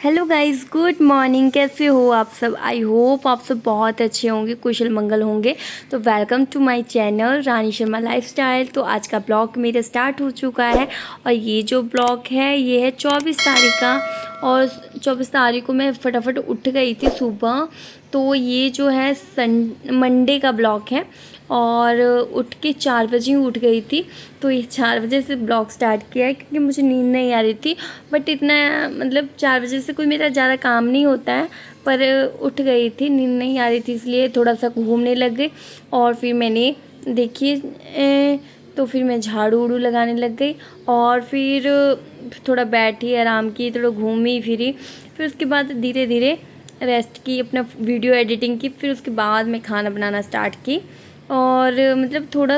Hello guys, good morning. कैसे हो आप सब? आई होप आप सब बहुत अच्छे होंगे, कुशल मंगल होंगे। तो welcome to my channel Rani Sharma lifestyle. तो आज का ब्लॉग मेरा स्टार्ट हो चुका है और ये जो ब्लॉग है ये है 24 तारीख का। और 24 तारीख को मैं फटाफट उठ गई थी सुबह। तो ये जो है मंडे का ब्लॉग है और उठ के 4 बजे ही उठ गई थी। तो ये 4 बजे से ब्लॉग स्टार्ट किया है क्योंकि मुझे नींद नहीं आ रही थी। बट इतना मतलब 4 बजे से कोई मेरा ज़्यादा काम नहीं होता है, पर उठ गई थी, नींद नहीं आ रही थी, इसलिए थोड़ा सा घूमने लग गई। और फिर मैंने देखिए तो फिर मैं झाड़ू उड़ू लगाने लग गई और फिर थोड़ा बैठी, आराम की, थोड़ा घूमी फिरी। फिर उसके बाद धीरे धीरे रेस्ट की, अपना वीडियो एडिटिंग की। फिर उसके बाद मैं खाना बनाना स्टार्ट की। और मतलब थोड़ा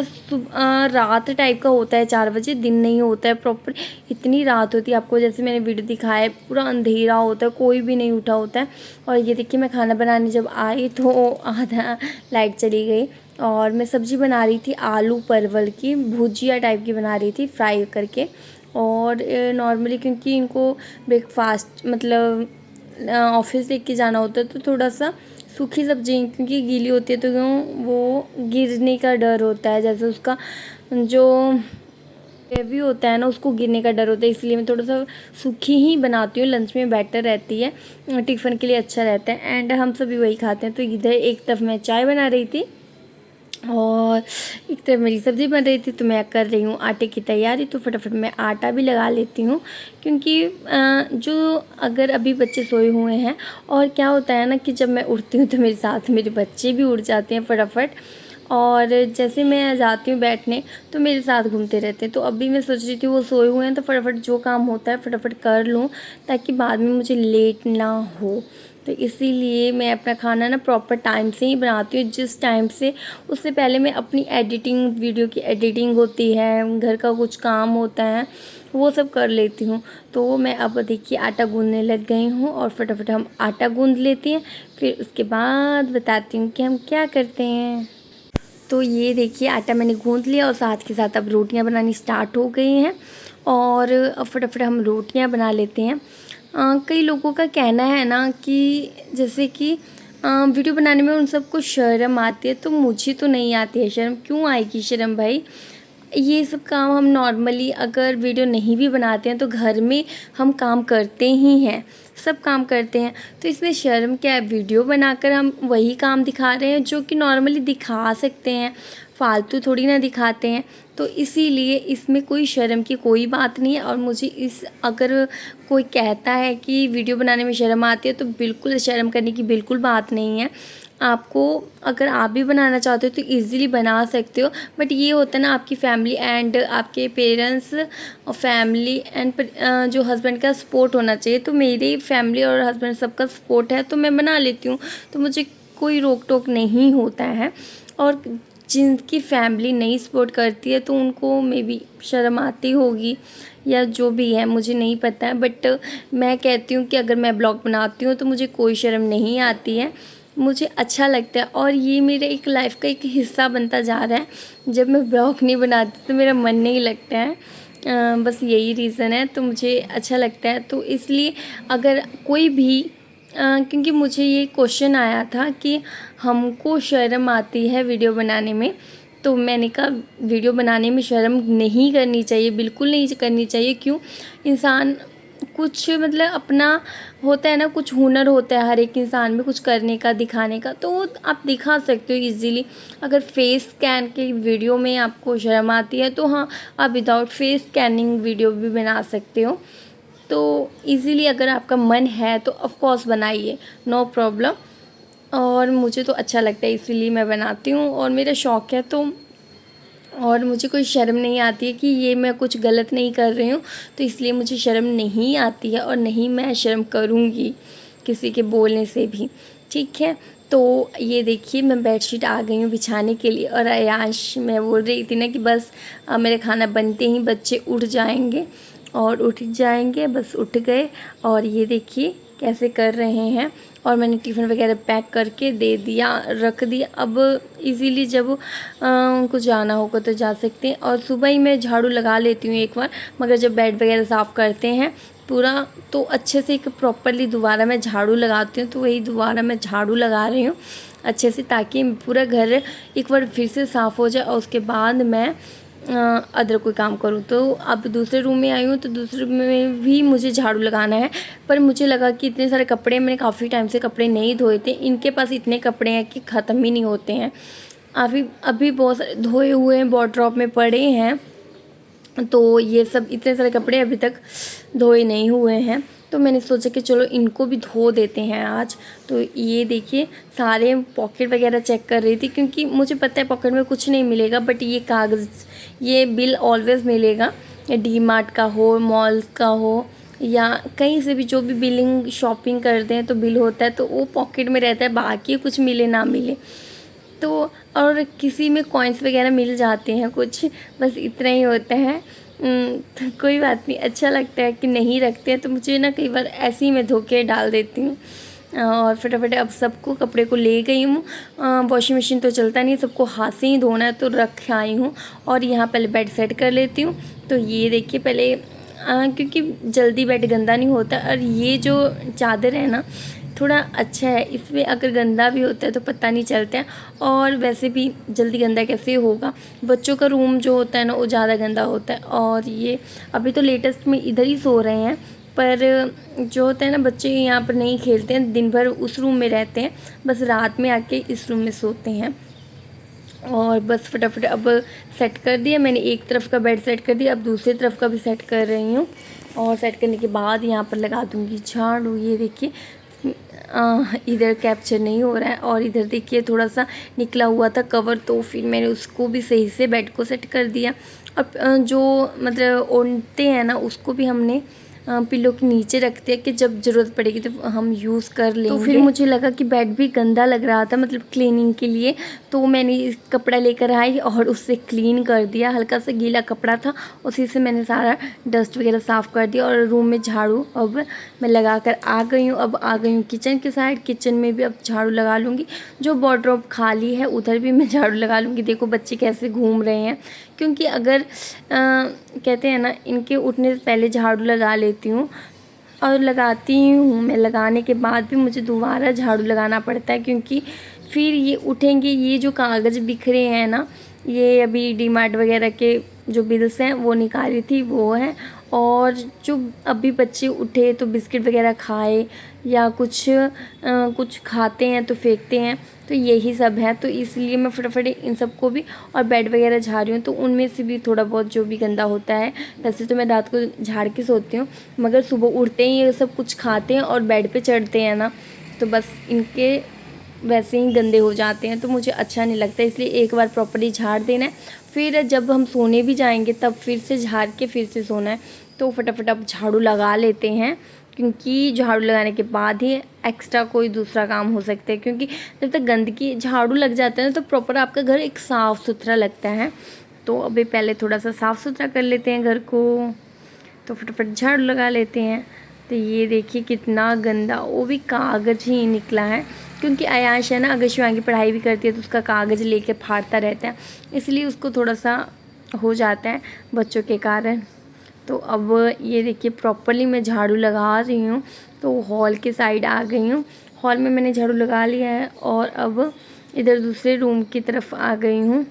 रात टाइप का होता है, 4 बजे, दिन नहीं होता है प्रॉपर। इतनी रात होती है, आपको जैसे मैंने वीडियो दिखाया है, पूरा अंधेरा होता है, कोई भी नहीं उठा होता है। और ये देखिए मैं खाना बनाने जब आई तो आधा लाइट चली गई। और मैं सब्ज़ी बना रही थी, आलू परवल की भुजिया टाइप की बना रही थी, फ्राई करके। और नॉर्मली क्योंकि इनको ब्रेकफास्ट मतलब ऑफिस लेके जाना होता है, तो थोड़ा सा सूखी सब्जी क्योंकि गीली होती है तो वो गिरने का डर होता है। जैसे उसका जो ग्रेवी होता है ना, उसको गिरने का डर होता है, इसलिए मैं थोड़ा सा सूखी ही बनाती हूँ। लंच में बेटर रहती है, टिफ़िन के लिए अच्छा रहता है, एंड हम सभी वही खाते हैं। तो इधर एक तरफ मैं चाय बना रही थी और एक तरफ मेरी सब्ज़ी बन रही थी। तो मैं कर रही हूँ आटे की तैयारी। तो फटाफट मैं आटा भी लगा लेती हूँ क्योंकि जो अगर अभी बच्चे सोए हुए हैं, और क्या होता है ना कि जब मैं उठती हूँ तो मेरे साथ मेरे बच्चे भी उठ जाते हैं फटाफट। और जैसे मैं जाती हूँ बैठने तो मेरे साथ घूमते रहते हैं। तो अभी मैं सोच रही थी वो सोए हुए हैं तो फटाफट जो काम होता है फटाफट कर लूँ ताकि बाद में मुझे लेट ना हो। तो इसीलिए मैं अपना खाना ना प्रॉपर टाइम से ही बनाती हूँ, जिस टाइम से उससे पहले मैं अपनी एडिटिंग, वीडियो की एडिटिंग होती है, घर का कुछ काम होता है, वो सब कर लेती हूँ। तो मैं अब देखिए आटा गूँधने लग गई हूँ और फटाफट हम आटा गूँध लेते हैं। फिर उसके बाद बताती हूँ कि हम क्या करते हैं। तो ये देखिए आटा मैंने गूँध लिया और साथ के साथ अब रोटियां बनानी स्टार्ट हो गई हैं। और अब फटाफट हम रोटियां बना लेते हैं। कई लोगों का कहना है ना कि जैसे कि वीडियो बनाने में उन सबको शर्म आती है, तो मुझे तो नहीं आती है शर्म। क्यों आएगी शर्म भाई? ये सब काम हम नॉर्मली अगर वीडियो नहीं भी बनाते हैं तो घर में हम काम करते ही हैं, सब काम करते हैं। तो इसमें शर्म क्या है? वीडियो बनाकर हम वही काम दिखा रहे हैं जो कि नॉर्मली दिखा सकते हैं, फालतू थोड़ी ना दिखाते हैं। तो इसीलिए इसमें कोई शर्म की कोई बात नहीं है। और मुझे अगर कोई कहता है कि वीडियो बनाने में शर्म आती है, तो बिल्कुल शर्म करने की बिल्कुल बात नहीं है। आपको अगर आप भी बनाना चाहते हो तो इजीली बना सकते हो। बट ये होता है ना, आपकी फैमिली एंड आपके पेरेंट्स और फैमिली एंड जो हस्बैंड का सपोर्ट होना चाहिए। तो मेरी फैमिली और हस्बैंड सबका सपोर्ट है तो मैं बना लेती हूँ, तो मुझे कोई रोक टोक नहीं होता है। और जिनकी फैमिली नहीं सपोर्ट करती है तो उनको मे बी शर्म आती होगी या जो भी है, मुझे नहीं पता है। बट मैं कहती हूँ कि अगर मैं ब्लॉग बनाती हूँ तो मुझे कोई शर्म नहीं आती है, मुझे अच्छा लगता है। और ये मेरे एक लाइफ का एक हिस्सा बनता जा रहा है। जब मैं ब्लॉग नहीं बनाती तो मेरा मन नहीं लगता है, बस यही रीज़न है। तो मुझे अच्छा लगता है, तो इसलिए अगर कोई भी क्योंकि मुझे ये क्वेश्चन आया था कि हमको शर्म आती है वीडियो बनाने में, तो मैंने कहा वीडियो बनाने में शर्म नहीं करनी चाहिए, बिल्कुल नहीं करनी चाहिए। क्यों? इंसान कुछ मतलब अपना होता है ना, कुछ हुनर होता है हर एक इंसान में, कुछ करने का, दिखाने का, तो वो आप दिखा सकते हो इजीली। अगर फेस स्कैन के वीडियो में आपको शर्म आती है तो हाँ, आप विदाउट फेस स्कैनिंग वीडियो भी बना सकते हो। तो इजीली अगर आपका मन है तो ऑफ कोर्स बनाइए, नो प्रॉब्लम। और मुझे तो अच्छा लगता है इसीलिए मैं बनाती हूँ और मेरा शौक़ है। तो और मुझे कोई शर्म नहीं आती है कि ये मैं कुछ गलत नहीं कर रही हूँ, तो इसलिए मुझे शर्म नहीं आती है और नहीं मैं शर्म करूँगी किसी के बोलने से भी। ठीक है, तो ये देखिए मैं बेडशीट आ गई हूँ बिछाने के लिए। और अयांश, मैं बोल रही थी ना कि बस मेरे खाना बनते ही बच्चे उठ जाएंगे, और उठ जाएंगे, बस उठ गए। और ये देखिए कैसे कर रहे हैं। और मैंने टिफ़िन वगैरह पैक करके दे दिया, रख दिया। अब इजीली जब उनको जाना होगा तो जा सकते हैं। और सुबह ही मैं झाड़ू लगा लेती हूँ एक बार, मगर जब बेड वगैरह साफ़ करते हैं पूरा तो अच्छे से एक प्रॉपरली दोबारा मैं झाड़ू लगाती हूँ, तो वही दोबारा मैं झाड़ू लगा रही हूँ अच्छे से, ताकि पूरा घर एक बार फिर से साफ़ हो जाए और उसके बाद मैं अदर कोई काम करूँ। तो अब दूसरे रूम में आई हूँ, तो दूसरे रूम में भी मुझे झाड़ू लगाना है, पर मुझे लगा कि इतने सारे कपड़े, मैंने काफ़ी टाइम से कपड़े नहीं धोए थे, इनके पास इतने कपड़े हैं कि ख़त्म ही नहीं होते हैं। अभी बहुत सारे धोए हुए हैं, वार्डरोब में पड़े हैं, तो ये सब इतने सारे कपड़े अभी तक धोए नहीं हुए हैं, तो मैंने सोचा कि चलो इनको भी धो देते हैं आज। तो ये देखिए सारे पॉकेट वगैरह चेक कर रही थी, क्योंकि मुझे पता है पॉकेट में कुछ नहीं मिलेगा, बट ये कागज़, ये बिल ऑलवेज़ मिलेगा, डी मार्ट का हो, मॉल्स का हो, या कहीं से भी जो भी बिलिंग शॉपिंग करते हैं तो बिल होता है, तो वो पॉकेट में रहता है, बाकी कुछ मिले ना मिले। तो और किसी में कॉइन्स वगैरह मिल जाते हैं कुछ, बस इतना ही होता है। तो कोई बात नहीं, अच्छा लगता है कि नहीं रखते हैं, तो मुझे ना कई बार ऐसे ही मैं धो के डाल देती हूँ। और फटाफट अब सबको कपड़े को ले गई हूँ, वॉशिंग मशीन तो चलता नहीं, सबको हाथ से ही धोना है, तो रख आई हूँ। और यहाँ पहले बेड सेट कर लेती हूँ। तो ये देखिए पहले क्योंकि जल्दी बेड गंदा नहीं होता, और ये जो चादर है ना थोड़ा अच्छा है, इसमें अगर गंदा भी होता है तो पता नहीं चलता है, और वैसे भी जल्दी गंदा कैसे होगा। बच्चों का रूम जो होता है ना वो ज़्यादा गंदा होता है। और ये अभी तो लेटेस्ट में इधर ही सो रहे हैं, पर जो होता है ना बच्चे यहाँ पर नहीं खेलते हैं, दिन भर उस रूम में रहते हैं, बस रात में आके इस रूम में सोते हैं। और बस फटाफट अब सेट कर दिया मैंने, एक तरफ का बेड सेट कर दिया, अब दूसरी तरफ का भी सेट कर रही हूँ। और सेट करने के बाद यहाँ पर लगा दूँगी झाड़ू। ये देखिए इधर कैप्चर नहीं हो रहा है, और इधर देखिए थोड़ा सा निकला हुआ था कवर, तो फिर मैंने उसको भी सही से बेड को सेट कर दिया। अब जो मतलब ओढ़ते हैं ना उसको भी हमने पिलो के नीचे रखते हैं कि जब ज़रूरत पड़ेगी तो हम यूज़ कर लेंगे। तो फिर मुझे लगा कि बेड भी गंदा लग रहा था, मतलब क्लीनिंग के लिए, तो मैंने कपड़ा लेकर आई और उससे क्लीन कर दिया। हल्का सा गीला कपड़ा था, उसी से मैंने सारा डस्ट वगैरह साफ़ कर दिया। और रूम में झाड़ू अब मैं लगा कर आ गई हूँ। अब आ गई हूँ किचन के साइड, किचन में भी अब झाड़ू लगा लूँगी। जो वार्डरोब खाली है उधर भी मैं झाड़ू लगा लूँगी। देखो बच्चे कैसे घूम रहे हैं, क्योंकि अगर कहते हैं ना इनके उठने से पहले झाड़ू लगा लेती हूँ, और लगाती हूँ मैं, लगाने के बाद भी मुझे दोबारा झाड़ू लगाना पड़ता है, क्योंकि फिर ये उठेंगे। ये जो कागज़ बिखरे हैं ना, ये अभी डी मार्ट वगैरह के जो बिल्स हैं वो निकाली थी वो है, और जो अभी बच्चे उठे तो बिस्किट वगैरह खाए या कुछ खाते हैं तो फेंकते हैं, तो यही सब है। तो इसलिए मैं फटाफट इन सबको भी, और बेड वगैरह झाड़ रही हूँ, तो उनमें से भी थोड़ा बहुत जो भी गंदा होता है, वैसे तो मैं रात को झाड़ के सोती हूँ, मगर सुबह उठते ही ये सब कुछ खाते हैं और बेड पे चढ़ते हैं ना, तो बस इनके वैसे ही गंदे हो जाते हैं, तो मुझे अच्छा नहीं लगता। इसलिए एक बार प्रॉपर्ली झाड़ देना है, फिर जब हम सोने भी जाएंगे तब फिर से झाड़ के फिर से सोना है। तो फटाफट अब झाड़ू लगा लेते हैं, क्योंकि झाड़ू लगाने के बाद ही एक्स्ट्रा कोई दूसरा काम हो सकता है, क्योंकि जब तक गंदगी झाड़ू लग जाता है ना तो प्रॉपर आपका घर एक साफ़ सुथरा लगता है। तो अभी पहले थोड़ा सा साफ़ सुथरा कर लेते हैं घर को, तो फटाफट झाड़ू लगा लेते हैं। तो ये देखिए कितना गंदा, वो भी कागज़ ही निकला है, क्योंकि आयाश है ना अगर शिवांगी पढ़ाई भी करती है तो उसका कागज़ लेके फाड़ता रहता है, इसलिए उसको थोड़ा सा हो जाता है बच्चों के कारण। तो अब ये देखिए प्रॉपरली मैं झाड़ू लगा रही हूँ। तो हॉल के साइड आ गई हूँ, हॉल में मैंने झाड़ू लगा लिया है, और अब इधर दूसरे रूम की तरफ आ गई हूँ।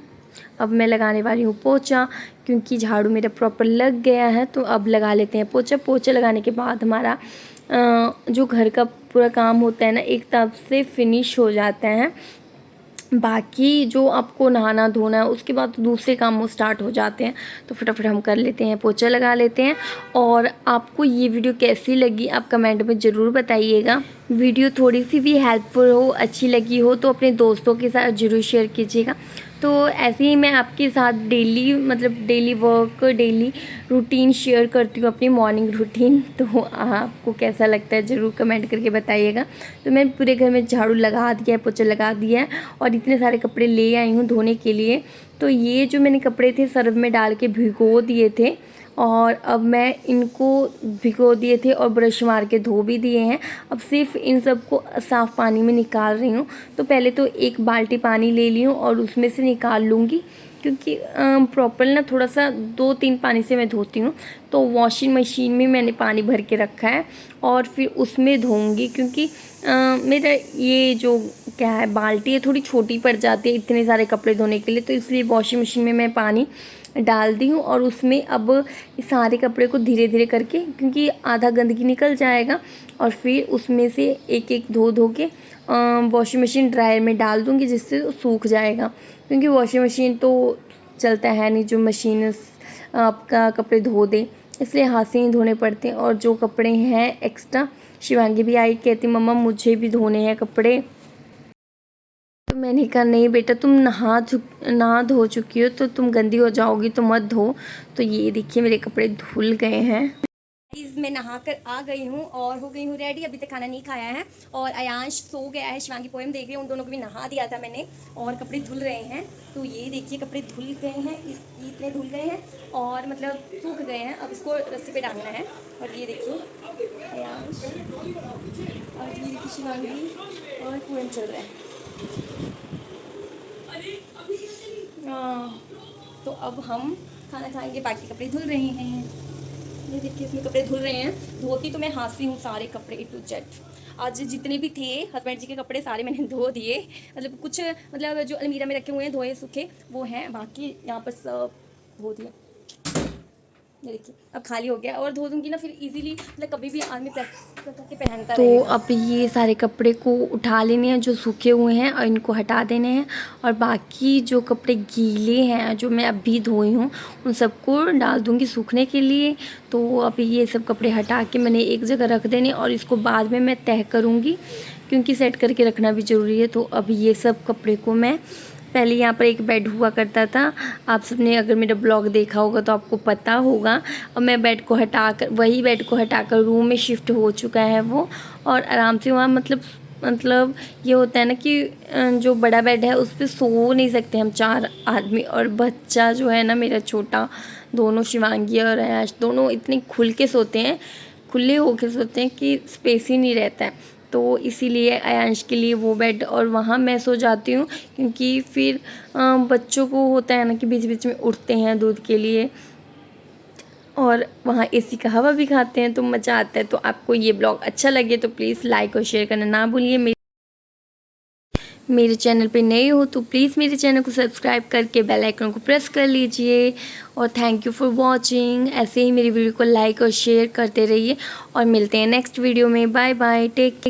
अब मैं लगाने वाली हूँ पोछा, क्योंकि झाड़ू मेरा प्रॉपर लग गया है। तो अब लगा लेते हैं पोछा। पोछा लगाने के बाद हमारा जो घर का पूरा काम होता है ना एक तरफ से फिनिश हो जाता है। बाकी जो आपको नहाना धोना है उसके बाद दूसरे काम वो स्टार्ट हो जाते हैं। तो फटाफट हम कर लेते हैं, पोछा लगा लेते हैं। और आपको ये वीडियो कैसी लगी आप कमेंट में ज़रूर बताइएगा। वीडियो थोड़ी सी भी हेल्पफुल हो, अच्छी लगी हो तो अपने दोस्तों के साथ ज़रूर शेयर कीजिएगा। तो ऐसे ही मैं आपके साथ daily work, daily routine share करती हूँ, अपनी मॉर्निंग रूटीन। तो आपको कैसा लगता है ज़रूर कमेंट करके बताइएगा। तो मैंने पूरे घर में झाड़ू लगा दिया है, पोछा लगा दिया है, और इतने सारे कपड़े ले आई हूँ धोने के लिए। तो ये जो मैंने कपड़े थे सर्फ में डाल के भिगो दिए थे, और अब मैं इनको भिगो दिए थे और ब्रश मार के धो भी दिए हैं। अब सिर्फ इन सब को साफ़ पानी में निकाल रही हूँ। तो पहले तो एक बाल्टी पानी ले ली हूँ और उसमें से निकाल लूँगी, क्योंकि प्रॉपर ना थोड़ा सा 2-3 पानी से मैं धोती हूँ। तो वॉशिंग मशीन में मैंने पानी भर के रखा है और फिर उसमें धोऊंगी, क्योंकि मेरा ये जो क्या है बाल्टी है थोड़ी छोटी पड़ जाती है इतने सारे कपड़े धोने के लिए, तो इसलिए वॉशिंग मशीन में मैं पानी डाल दी हूँ और उसमें अब इस सारे कपड़े को धीरे धीरे करके, क्योंकि आधा गंदगी निकल जाएगा, और फिर उसमें से एक एक धो धो के वॉशिंग मशीन ड्रायर में डाल दूँगी, जिससे सूख जाएगा। क्योंकि वॉशिंग मशीन तो चलता है नहीं जो मशीन आपका कपड़े धो दे, इसलिए हाथ से ही धोने पड़ते हैं। और जो कपड़े हैं एक्स्ट्रा, शिवांगी भी आई कहती मम्मा मुझे भी धोने हैं कपड़े, तो मैंने कहा नहीं बेटा, तुम नहा धो चुकी हो तो तुम गंदी हो जाओगी तो मत धो। तो ये देखिए मेरे कपड़े धुल गए हैं। मैं नहा कर आ गई हूँ और हो गई हूँ रेडी। अभी तक खाना नहीं खाया है और अयांश सो गया है, शिवांगी पोएम देख रही है। उन दोनों को भी नहा दिया था मैंने और कपड़े धुल रहे हैं। तो ये देखिए कपड़े धुल गए हैं, इतने धुल गए हैं और मतलब सूख गए हैं। अब इसको रस्सी पे डालना है। और ये देखिए अयांश और ये देखिए शिवांगी और पोएम चल रहा है। तो अब हम खाना खाएंगे, बाकी कपड़े धुल रहे हैं। ये देखिए इसमें कपड़े धुल रहे हैं। धोती तो मैं हाथ से हूँ सारे कपड़े A to Z। आज जितने भी थे हस्बैंड जी के कपड़े सारे मैंने धो दिए, मतलब कुछ मतलब जो अलमीरा में रखे हुए हैं धोए सूखे वो हैं, बाकी यहाँ पर सब धो दिया। ये देखिए अब खाली हो गया और धो दूँगी ना फिर इजीली, मतलब कभी भी आदमी प्रेस करके पहनता तो रहेगा। अब ये सारे कपड़े को उठा लेने हैं जो सूखे हुए हैं और इनको हटा देने हैं, और बाकी जो कपड़े गीले हैं जो मैं अभी धोई हूँ उन सबको डाल दूँगी सूखने के लिए। तो अभी ये सब कपड़े हटा के मैंने एक जगह रख देने और इसको बाद में मैं तह करूँगी, क्योंकि सेट करके रखना भी ज़रूरी है। तो अभी ये सब कपड़े को मैं, पहले यहाँ पर एक बेड हुआ करता था, आप सबने अगर मेरा ब्लॉग देखा होगा तो आपको पता होगा। और मैं बेड को हटाकर, वही बेड को हटाकर रूम में शिफ्ट हो चुका है वो, और आराम से वहाँ मतलब ये होता है ना कि जो बड़ा बेड है उस पर सो नहीं सकते हम 4 आदमी, और बच्चा जो है ना मेरा छोटा, दोनों शिवांगी और अयाश दोनों इतने खुल के सोते हैं, खुले होकर सोते हैं कि स्पेस ही नहीं रहता है। तो इसीलिए अयांश के लिए वो बेड और वहाँ मैं सो जाती हूँ, क्योंकि फिर बच्चों को होता है ना कि बीच बीच में उठते हैं दूध के लिए, और वहाँ एसी का हवा भी खाते हैं तो मज़ा आता है। तो आपको ये ब्लॉग अच्छा लगे तो प्लीज़ लाइक और शेयर करना ना भूलिए। मेरे चैनल पे नए हो तो प्लीज़ मेरे चैनल को सब्सक्राइब करके बेल आइकन को प्रेस कर लीजिए। और थैंक यू फॉर वॉचिंग। ऐसे ही मेरी वीडियो को लाइक और शेयर करते रहिए और मिलते हैं नेक्स्ट वीडियो में। Bye bye, take care.